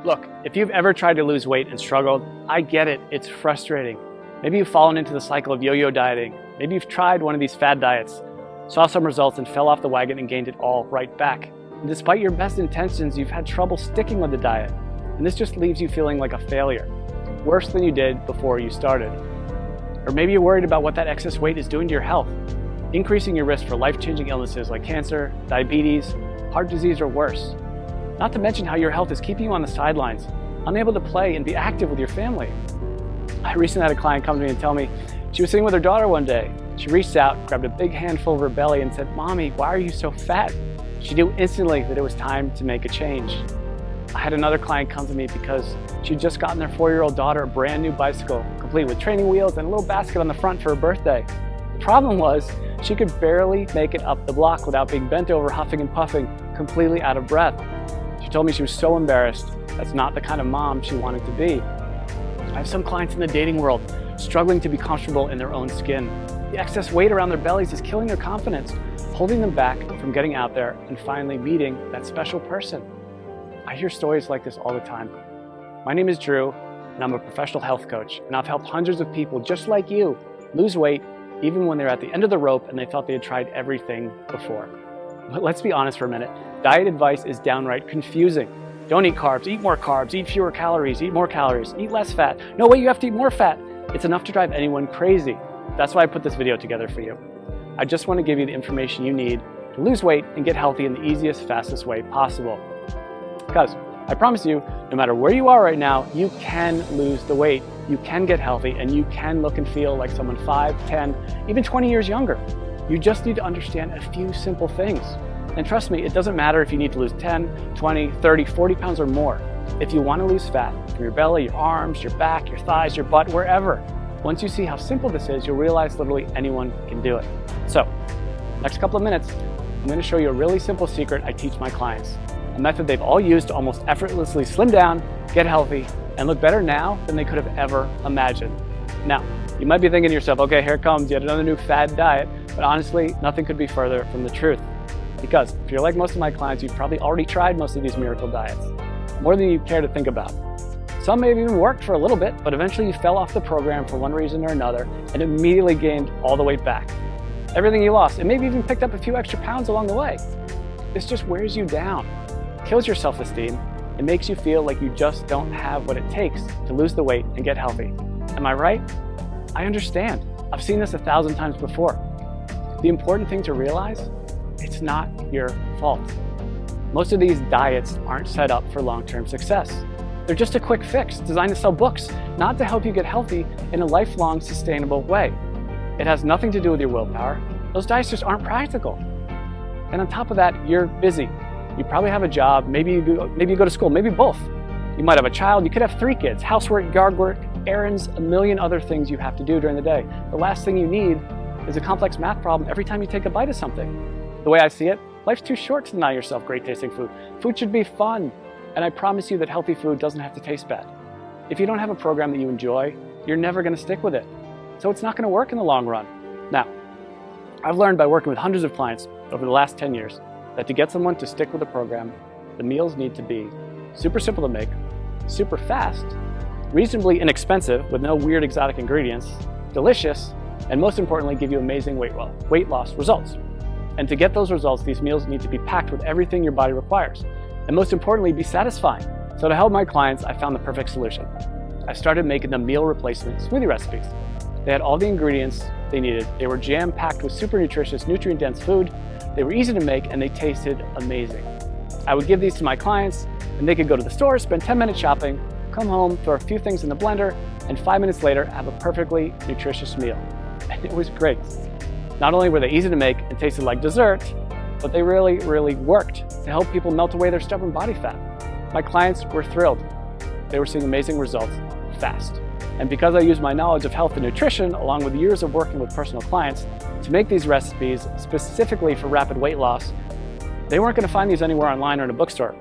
Look, if you've ever tried to lose weight and struggled, I get it, it's frustrating. Maybe you've fallen into the cycle of yo-yo dieting. Maybe you've tried one of these fad diets, saw some results and fell off the wagon and gained it all right back. And despite your best intentions, you've had trouble sticking with the diet. And this just leaves you feeling like a failure, worse than you did before you started. Or maybe you're worried about what that excess weight is doing to your health, increasing your risk for life-changing illnesses like cancer, diabetes, heart disease, or worse. Not to mention how your health is keeping you on the sidelines, unable to play and be active with your family. I recently had a client come to me and tell me she was sitting with her daughter one day. She reached out, grabbed a big handful of her belly and said, "Mommy, why are you so fat?" She knew instantly that it was time to make a change. I had another client come to me because she'd just gotten their 4-year-old daughter a brand new bicycle, complete with training wheels and a little basket on the front for her birthday. The problem was she could barely make it up the block without being bent over, huffing and puffing, completely out of breath. She told me she was so embarrassed. That's not the kind of mom she wanted to be. I have some clients in the dating world struggling to be comfortable in their own skin. The excess weight around their bellies is killing their confidence, holding them back from getting out there and finally meeting that special person. I hear stories like this all the time. My name is Drew, and I'm a professional health coach, and I've helped hundreds of people just like you lose weight even when they're at the end of the rope and they thought they had tried everything before. But let's be honest for a minute. Diet advice is downright confusing. Don't eat carbs, eat more carbs, eat fewer calories, eat more calories, eat less fat. No way, you have to eat more fat. It's enough to drive anyone crazy. That's why I put this video together for you. I just want to give you the information you need to lose weight and get healthy in the easiest, fastest way possible. Because I promise you, no matter where you are right now, you can lose the weight, you can get healthy, and you can look and feel like someone 5, 10, even 20 years younger. You just need to understand a few simple things. And trust me, it doesn't matter if you need to lose 10, 20, 30, 40 pounds or more. If you want to lose fat from your belly, your arms, your back, your thighs, your butt, wherever, once you see how simple this is, you'll realize literally anyone can do it. So, next couple of minutes, I'm going to show you a really simple secret I teach my clients. A method they've all used to almost effortlessly slim down, get healthy, and look better now than they could have ever imagined. Now, you might be thinking to yourself, okay, here comes yet another new fad diet, but honestly, nothing could be further from the truth. Because if you're like most of my clients, you've probably already tried most of these miracle diets, more than you care to think about. Some may have even worked for a little bit, but eventually you fell off the program for one reason or another and immediately gained all the weight back. Everything you lost, and maybe even picked up a few extra pounds along the way. This just wears you down, kills your self-esteem, and makes you feel like you just don't have what it takes to lose the weight and get healthy. Am I right? I understand. I've seen this 1,000 times before. The important thing to realize, it's not your fault. Most of these diets aren't set up for long-term success. They're just a quick fix designed to sell books, not to help you get healthy in a lifelong, sustainable way. It has nothing to do with your willpower. Those diets just aren't practical. And on top of that, you're busy. You probably have a job, maybe you go to school, maybe both. You might have a child, you could have 3 kids, housework, yard work, errands, a million other things you have to do during the day. The last thing you need is a complex math problem every time you take a bite of something. The way I see it, life's too short to deny yourself great tasting food. Food should be fun, and I promise you that healthy food doesn't have to taste bad. If you don't have a program that you enjoy, you're never going to stick with it. So it's not going to work in the long run. Now, I've learned by working with hundreds of clients over the last 10 years that to get someone to stick with the program, the meals need to be super simple to make, super fast, reasonably inexpensive with no weird exotic ingredients, delicious, and most importantly, give you amazing weight loss results. And to get those results, these meals need to be packed with everything your body requires. And most importantly, be satisfying. So to help my clients, I found the perfect solution. I started making them meal replacement smoothie recipes. They had all the ingredients they needed. They were jam-packed with super nutritious, nutrient-dense food. They were easy to make and they tasted amazing. I would give these to my clients and they could go to the store, spend 10 minutes shopping, come home, throw a few things in the blender, and 5 minutes later have a perfectly nutritious meal. And it was great. Not only were they easy to make and tasted like dessert, but they really, really worked to help people melt away their stubborn body fat. My clients were thrilled. They were seeing amazing results fast. And because I use my knowledge of health and nutrition, along with years of working with personal clients, to make these recipes specifically for rapid weight loss, they weren't going to find these anywhere online or in a bookstore.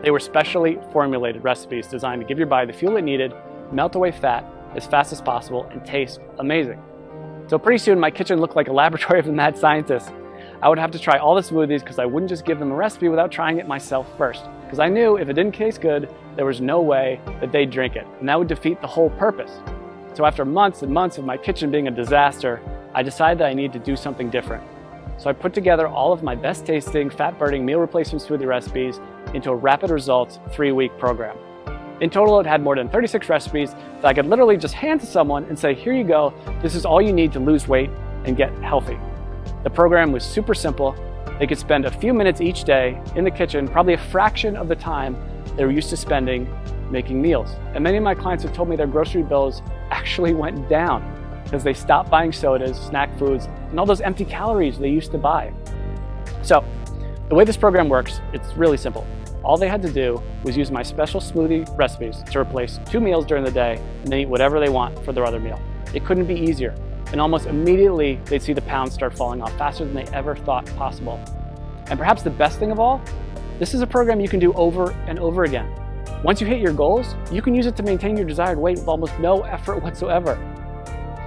They were specially formulated recipes designed to give your body the fuel it needed, melt away fat as fast as possible, and taste amazing. So pretty soon my kitchen looked like a laboratory of the mad scientist. I would have to try all the smoothies because I wouldn't just give them a recipe without trying it myself first. Because I knew if it didn't taste good, there was no way that they'd drink it, and that would defeat the whole purpose. So after months and months of my kitchen being a disaster, I decided that I needed to do something different. So I put together all of my best tasting, fat-burning meal replacement smoothie recipes into a rapid results 3-week program. In total, it had more than 36 recipes that I could literally just hand to someone and say, here you go, this is all you need to lose weight and get healthy. The program was super simple. They could spend a few minutes each day in the kitchen, probably a fraction of the time they were used to spending making meals. And many of my clients have told me their grocery bills actually went down because they stopped buying sodas, snack foods, and all those empty calories they used to buy. So the way this program works, it's really simple. All they had to do was use my special smoothie recipes to replace 2 meals during the day and then eat whatever they want for their other meal. It couldn't be easier. And almost immediately, they'd see the pounds start falling off faster than they ever thought possible. And perhaps the best thing of all, this is a program you can do over and over again. Once you hit your goals, you can use it to maintain your desired weight with almost no effort whatsoever.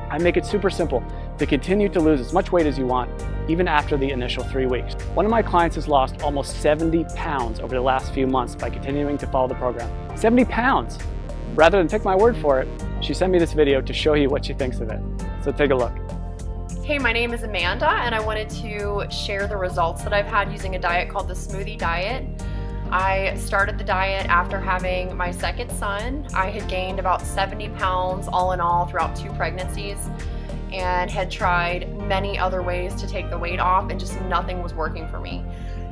I make it super simple to continue to lose as much weight as you want, even after the initial 3 weeks. One of my clients has lost almost 70 pounds over the last few months by continuing to follow the program. 70 pounds! Rather than take my word for it, she sent me this video to show you what she thinks of it. So take a look. Hey, my name is Amanda, and I wanted to share the results that I've had using a diet called the Smoothie Diet. I started the diet after having my second son. I had gained about 70 pounds all in all throughout 2 pregnancies and had tried many other ways to take the weight off, and just nothing was working for me.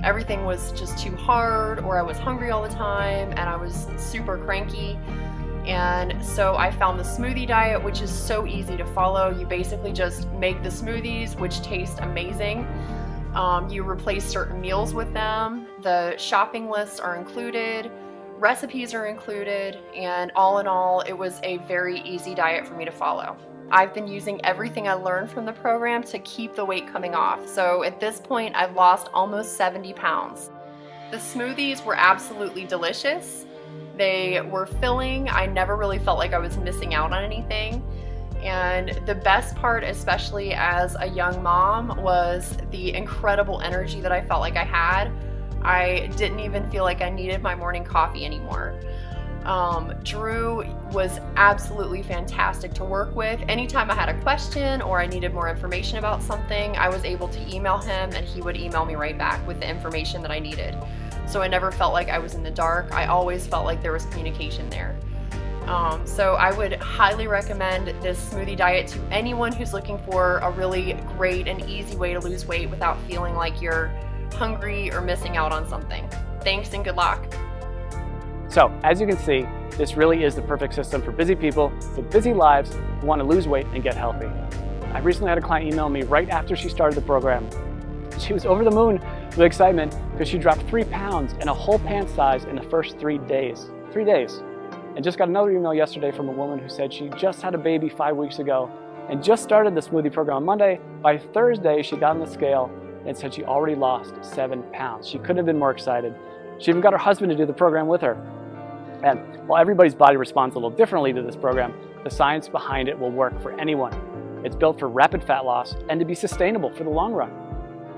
Everything was just too hard, or I was hungry all the time and I was super cranky. And so I found the Smoothie Diet, which is so easy to follow. You basically just make the smoothies, which taste amazing. You replace certain meals with them. The shopping lists are included, recipes are included, and all in all, it was a very easy diet for me to follow. I've been using everything I learned from the program to keep the weight coming off. So at this point, I've lost almost 70 pounds. The smoothies were absolutely delicious. They were filling. I never really felt like I was missing out on anything. And the best part, especially as a young mom, was the incredible energy that I felt like I had. I didn't even feel like I needed my morning coffee anymore. Drew was absolutely fantastic to work with. Anytime I had a question or I needed more information about something, I was able to email him and he would email me right back with the information that I needed. So I never felt like I was in the dark. I always felt like there was communication there. So I would highly recommend this Smoothie Diet to anyone who's looking for a really great and easy way to lose weight without feeling like you're hungry or missing out on something. Thanks and good luck. So as you can see, this really is the perfect system for busy people with busy lives who want to lose weight and get healthy. I recently had a client email me right after she started the program. She was over the moon with excitement because she dropped 3 pounds and a whole pant size in the first 3 days. 3 days. And just got another email yesterday from a woman who said she just had a baby 5 weeks ago and just started the smoothie program on Monday. By Thursday, she got on the scale and said she already lost 7 pounds. She couldn't have been more excited. She even got her husband to do the program with her. And while everybody's body responds a little differently to this program, the science behind it will work for anyone. It's built for rapid fat loss and to be sustainable for the long run.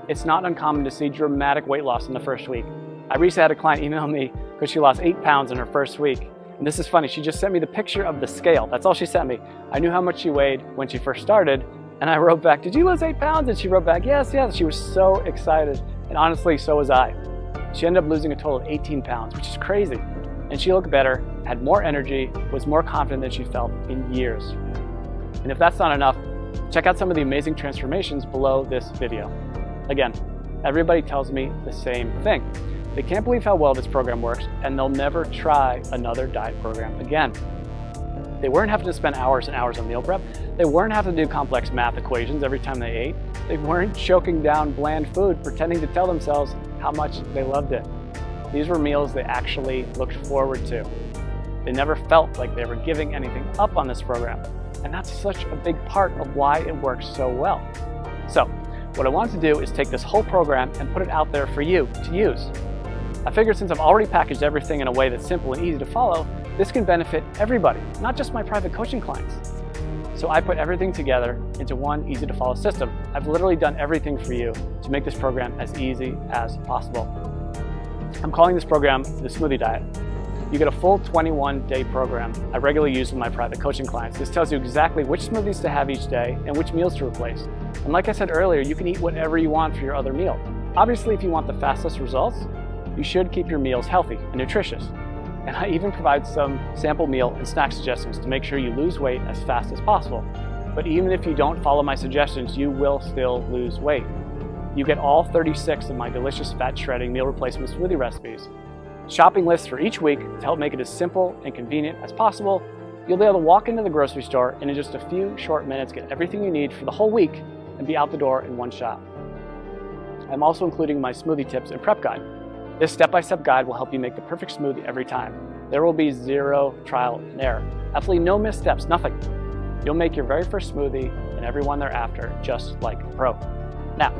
It's not uncommon to see dramatic weight loss in the first week. I recently had a client email me because she lost 8 pounds in her first week. And this is funny, she just sent me the picture of the scale. That's all she sent me. I knew how much she weighed when she first started, and I wrote back, did you lose 8 pounds? And she wrote back, yes. She was so excited. And honestly, so was I. She ended up losing a total of 18 pounds, which is crazy. And she looked better, had more energy, was more confident than she felt in years. And if that's not enough, check out some of the amazing transformations below this video. Again, everybody tells me the same thing. They can't believe how well this program works, and they'll never try another diet program again. They weren't having to spend hours and hours on meal prep. They weren't having to do complex math equations every time they ate. They weren't choking down bland food, pretending to tell themselves how much they loved it. These were meals they actually looked forward to. They never felt like they were giving anything up on this program. And that's such a big part of why it works so well. So, what I want to do is take this whole program and put it out there for you to use. I figured since I've already packaged everything in a way that's simple and easy to follow, this can benefit everybody, not just my private coaching clients. So I put everything together into one easy to follow system. I've literally done everything for you to make this program as easy as possible. I'm calling this program the Smoothie Diet. You get a full 21-day program I regularly use with my private coaching clients. This tells you exactly which smoothies to have each day and which meals to replace. And like I said earlier, you can eat whatever you want for your other meal. Obviously, if you want the fastest results, you should keep your meals healthy and nutritious. And I even provide some sample meal and snack suggestions to make sure you lose weight as fast as possible. But even if you don't follow my suggestions, you will still lose weight. You get all 36 of my delicious fat shredding meal replacement smoothie recipes. Shopping lists for each week to help make it as simple and convenient as possible. You'll be able to walk into the grocery store and in just a few short minutes get everything you need for the whole week and be out the door in one shot. I'm also including my smoothie tips and prep guide. This step-by-step guide will help you make the perfect smoothie every time. There will be zero trial and error. Absolutely no missteps, nothing. You'll make your very first smoothie and every one thereafter just like a pro. Now,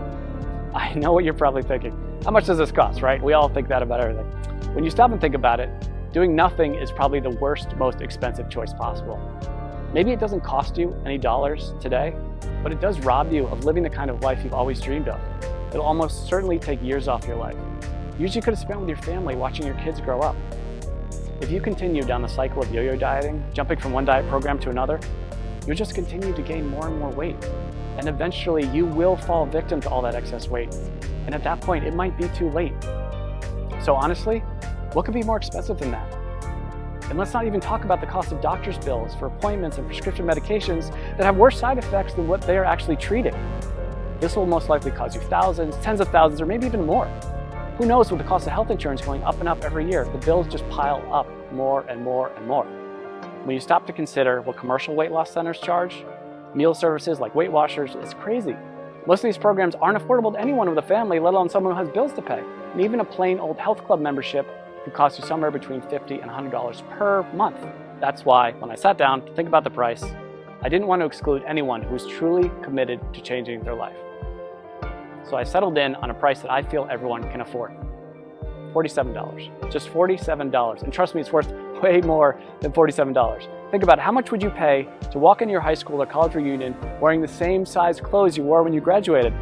I know what you're probably thinking. How much does this cost, right? We all think that about everything. When you stop and think about it, doing nothing is probably the worst, most expensive choice possible. Maybe it doesn't cost you any dollars today, but it does rob you of living the kind of life you've always dreamed of. It'll almost certainly take years off your life. Years you could have spent with your family watching your kids grow up. If you continue down the cycle of yo-yo dieting, jumping from one diet program to another, you'll just continue to gain more and more weight. And eventually you will fall victim to all that excess weight. And at that point, it might be too late. So honestly, what could be more expensive than that? And let's not even talk about the cost of doctor's bills for appointments and prescription medications that have worse side effects than what they are actually treating. This will most likely cost you thousands, tens of thousands, or maybe even more. Who knows, with the cost of health insurance going up and up every year, the bills just pile up more and more and more. When you stop to consider what commercial weight loss centers charge, meal services like Weight Watchers, it's crazy. Most of these programs aren't affordable to anyone with a family, let alone someone who has bills to pay. And even a plain old health club membership could cost you somewhere between $50 and $100 per month. That's why, when I sat down to think about the price, I didn't want to exclude anyone who was truly committed to changing their life. So I settled in on a price that I feel everyone can afford. $47. Just $47. And trust me, it's worth way more than $47. Think about it. How much would you pay to walk into your high school or college reunion wearing the same size clothes you wore when you graduated?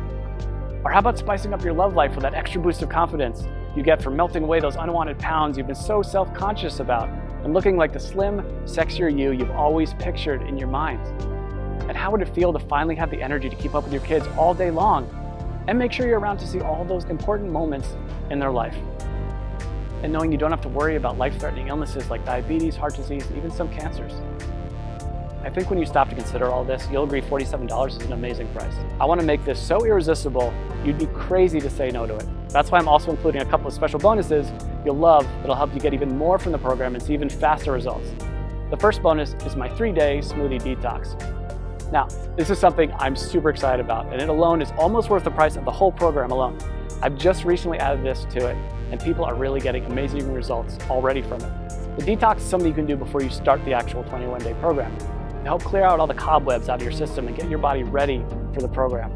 Or how about spicing up your love life with that extra boost of confidence you get from melting away those unwanted pounds you've been so self-conscious about and looking like the slim, sexier you've always pictured in your mind? And how would it feel to finally have the energy to keep up with your kids all day long and make sure you're around to see all those important moments in their life? And knowing you don't have to worry about life-threatening illnesses like diabetes, heart disease, and even some cancers. I think when you stop to consider all this, you'll agree $47 is an amazing price. I want to make this so irresistible, you'd be crazy to say no to it. That's why I'm also including a couple of special bonuses you'll love that'll help you get even more from the program and see even faster results. The first bonus is my 3-day smoothie detox. Now, this is something I'm super excited about, and it alone is almost worth the price of the whole program alone. I've just recently added this to it, and people are really getting amazing results already from it. The detox is something you can do before you start the actual 21-day program to help clear out all the cobwebs out of your system and get your body ready for the program.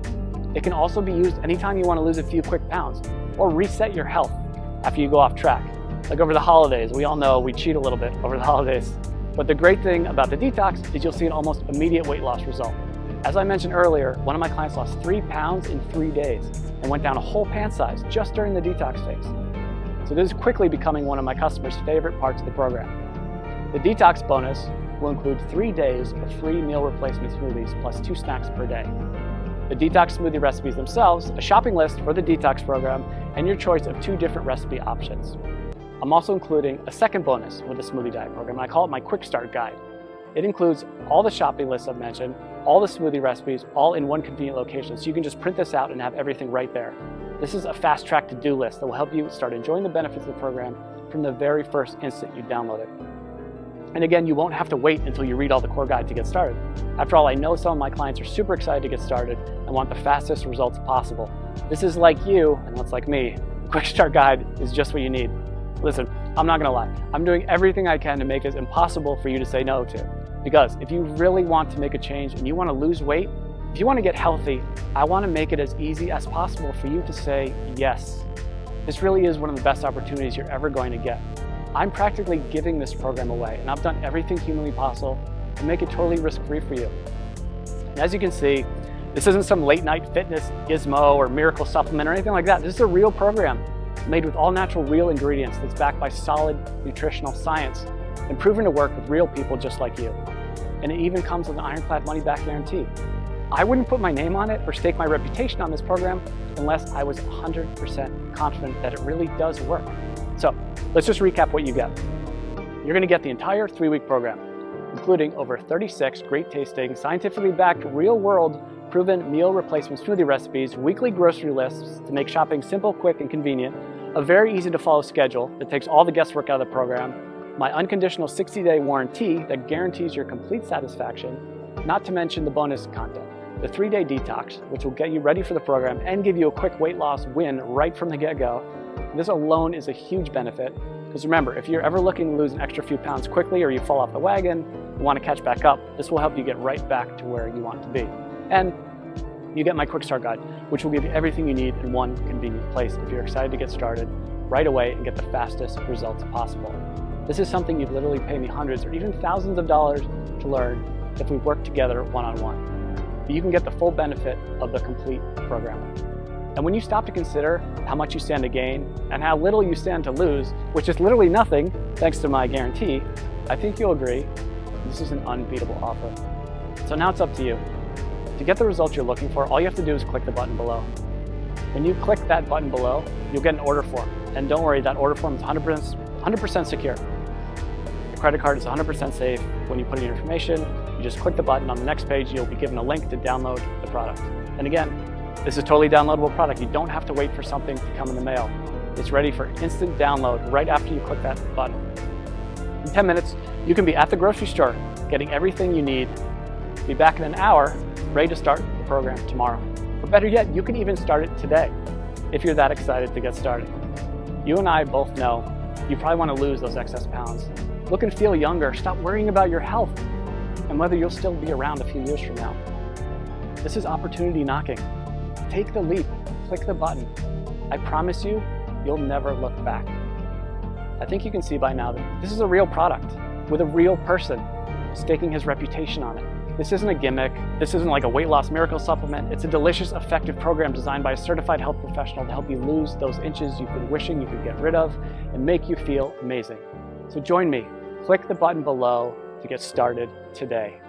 It can also be used anytime you want to lose a few quick pounds or reset your health after you go off track. Like over the holidays, we all know we cheat a little bit over the holidays. But the great thing about the detox is you'll see an almost immediate weight loss result. As I mentioned earlier, one of my clients lost 3 pounds in 3 days and went down a whole pant size just during the detox phase. So this is quickly becoming one of my customers' favorite parts of the program. The detox bonus will include 3 days of free meal replacement smoothies plus 2 snacks per day. The detox smoothie recipes themselves, a shopping list for the detox program, and your choice of 2 different recipe options. I'm also including a second bonus with the Smoothie Diet program, and I call it my Quick Start Guide. It includes all the shopping lists I've mentioned, all the smoothie recipes, all in one convenient location, so you can just print this out and have everything right there. This is a fast-track to-do list that will help you start enjoying the benefits of the program from the very first instant you download it. And again, you won't have to wait until you read all the core guide to get started. After all, I know some of my clients are super excited to get started and want the fastest results possible. This is like you, and that's like me. Quick Start Guide is just what you need. Listen, I'm not gonna lie. I'm doing everything I can to make it impossible for you to say no to. Because if you really want to make a change and you want to lose weight, if you want to get healthy, I want to make it as easy as possible for you to say yes. This really is one of the best opportunities you're ever going to get. I'm practically giving this program away, and I've done everything humanly possible to make it totally risk-free for you. And as you can see, this isn't some late night fitness gizmo or miracle supplement or anything like that. This is a real program made with all natural real ingredients that's backed by solid nutritional science and proven to work with real people just like you. And it even comes with an ironclad money-back guarantee. I wouldn't put my name on it or stake my reputation on this program unless I was 100% confident that it really does work. So let's just recap what you get. You're going to get the entire 3-week program, including over 36 great tasting, scientifically backed, real-world, proven meal replacement smoothie recipes, weekly grocery lists to make shopping simple, quick, and convenient, a very easy to follow schedule that takes all the guesswork out of the program, my unconditional 60-day warranty that guarantees your complete satisfaction, not to mention the bonus content, the 3-day detox, which will get you ready for the program and give you a quick weight loss win right from the get-go. This alone is a huge benefit, because remember, if you're ever looking to lose an extra few pounds quickly or you fall off the wagon and want to catch back up, this will help you get right back to where you want to be. And you get my quick start guide, which will give you everything you need in one convenient place if you're excited to get started right away and get the fastest results possible. This is something you'd literally pay me hundreds or even thousands of dollars to learn if we work together one-on-one. But you can get the full benefit of the complete program. And when you stop to consider how much you stand to gain and how little you stand to lose, which is literally nothing thanks to my guarantee, I think you'll agree this is an unbeatable offer. So now it's up to you. To get the results you're looking for, all you have to do is click the button below. When you click that button below, you'll get an order form. And don't worry, that order form is 100% secure. Your credit card is 100% safe. When you put in your information, you just click the button. On the next page, you'll be given a link to download the product. And again, this is a totally downloadable product. You don't have to wait for something to come in the mail. It's ready for instant download right after you click that button. In 10 minutes, you can be at the grocery store, getting everything you need. Be back in an hour, ready to start the program tomorrow. Or better yet, you can even start it today, if you're that excited to get started. You and I both know you probably want to lose those excess pounds. Look and feel younger. Stop worrying about your health and whether you'll still be around a few years from now. This is opportunity knocking. Take the leap, click the button. I promise you, you'll never look back. I think you can see by now that this is a real product with a real person staking his reputation on it. This isn't a gimmick. This isn't like a weight loss miracle supplement. It's a delicious, effective program designed by a certified health professional to help you lose those inches you've been wishing you could get rid of and make you feel amazing. So join me. Click the button below to get started today.